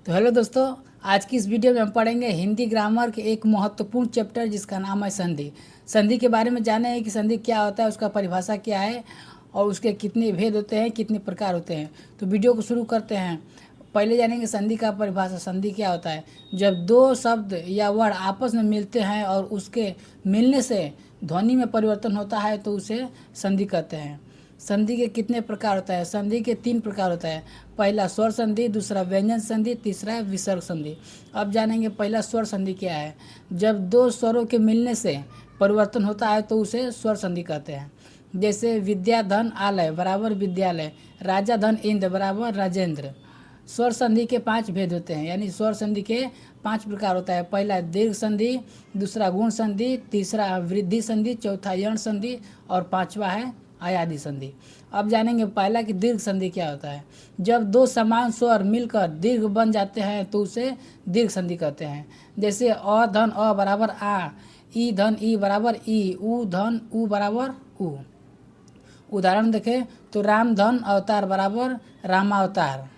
तो हेलो दोस्तों, आज की इस वीडियो में हम पढ़ेंगे हिंदी ग्रामर के एक महत्वपूर्ण चैप्टर जिसका नाम है संधि। संधि के बारे में जाने कि संधि क्या होता है, उसका परिभाषा क्या है और उसके कितने भेद होते हैं, कितने प्रकार होते हैं। तो वीडियो को शुरू करते हैं। पहले जानेंगे संधि का परिभाषा। संधि क्या होता है? जब दो शब्द या वर्ड आपस में मिलते हैं और उसके मिलने से ध्वनि में परिवर्तन होता है तो उसे संधि कहते हैं। संधि के कितने प्रकार होता है? संधि के 3 प्रकार होता है। पहला स्वर संधि, दूसरा व्यंजन संधि, तीसरा विसर्ग संधि। अब जानेंगे पहला स्वर संधि क्या है। जब दो स्वरों के मिलने से परिवर्तन होता है तो उसे स्वर संधि कहते हैं। जैसे विद्या धन आलय बराबर विद्यालय, राजा धन इंद्र बराबर राजेंद्र। स्वर संधि के 5 भेद होते हैं, यानी स्वर संधि के 5 प्रकार होता है। पहला दीर्घ संधि, दूसरा गुण संधि, तीसरा वृद्धि संधि, चौथा यण संधि और पांचवा है अयादि संधि। अब जानेंगे पहला कि दीर्घ संधि क्या होता है। जब दो समान स्वर मिलकर दीर्घ बन जाते हैं तो उसे दीर्घ संधि कहते हैं। जैसे अ धन अ बराबर आ, ई धन ई बराबर ई, उ धन उ बराबर उ। उदाहरण देखें तो राम धन अवतार बराबर रामावतार,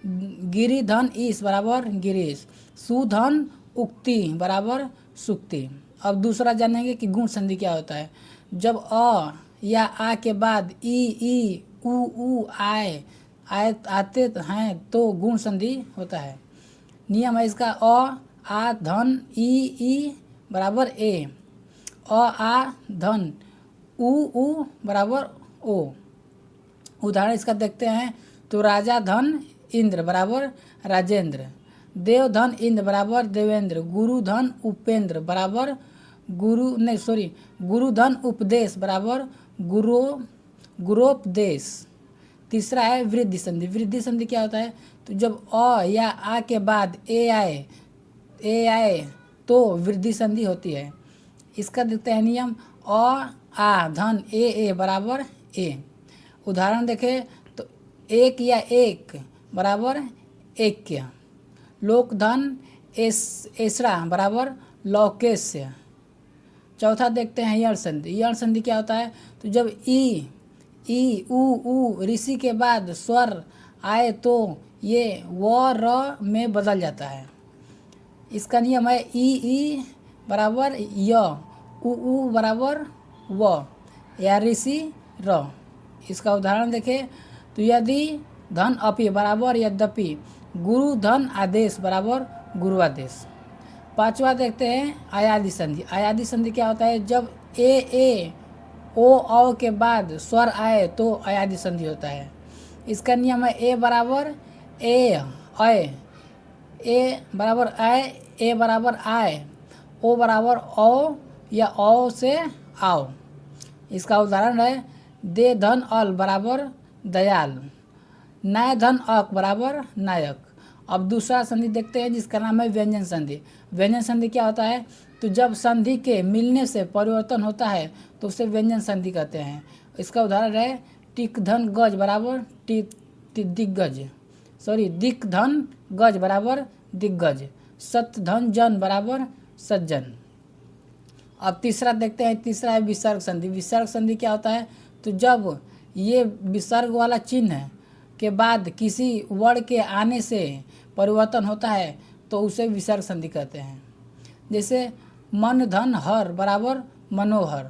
गिरी धन ईश बराबर गिरीश, सुधन उक्ति बराबर सुक्ति। अब दूसरा जानेंगे कि गुण संधि क्या होता है। जब अ या आ के बाद ई उ आए आते हैं तो गुण संधि होता है। नियम है इसका, अ आ धन ई बराबर ए, अ आ धन उ बराबर ओ। उदाहरण इसका देखते हैं तो राजा धन इंद्र बराबर राजेंद्र, देव धन इंद्र बराबर देवेंद्र, गुरु धन उपेंद्र बराबर गुरु धन उपदेश बराबर गुरोपदेश। तीसरा है वृद्धि संधि। वृद्धि संधि क्या होता है? तो जब अ या आ के बाद ए आए तो वृद्धि संधि होती है। इसका देखते हैं नियम, अ आ धन ए बराबर ए। उदाहरण देखें तो एक या एक बराबर ऐक्य, लोक धन एसरा बराबर लौकेश्य। चौथा देखते हैं यण संधि। यण संधि क्या होता है? तो जब ई उ ऋषि के बाद स्वर आए तो ये व र में बदल जाता है। इसका नियम है ई बराबर य, उ बराबर व या ऋषि र। इसका उदाहरण देखें तो यदि धन अपि बराबर यद्यपि, गुरु धन आदेश बराबर गुरुआदेश। पांचवा देखते हैं अयादि संधि। अयादि संधि क्या होता है? जब ए ओ के बाद स्वर आए तो अयादि संधि होता है। इसका नियम है ए बराबर ए बराबर ए बराबर आए, ओ बराबर औ या औ से आओ। इसका उदाहरण है दे धन अल बराबर दयाल, नाय धन अक बराबर नायक। अब दूसरा संधि देखते हैं जिसका नाम है व्यंजन संधि। व्यंजन संधि क्या होता है? तो जब संधि के मिलने से परिवर्तन होता है तो उसे व्यंजन संधि कहते हैं। इसका उदाहरण है टिक धन गज बराबर दिक धन गज बराबर दिग्गज, सत धन जन बराबर सज्जन। अब तीसरा देखते हैं, तीसरा है विसर्ग संधि। विसर्ग संधि क्या होता है? तो जब ये विसर्ग वाला चिन्ह के बाद किसी वर्ण के आने से परिवर्तन होता है तो उसे विसर्ग संधि कहते हैं। जैसे मन धन हर बराबर मनोहर,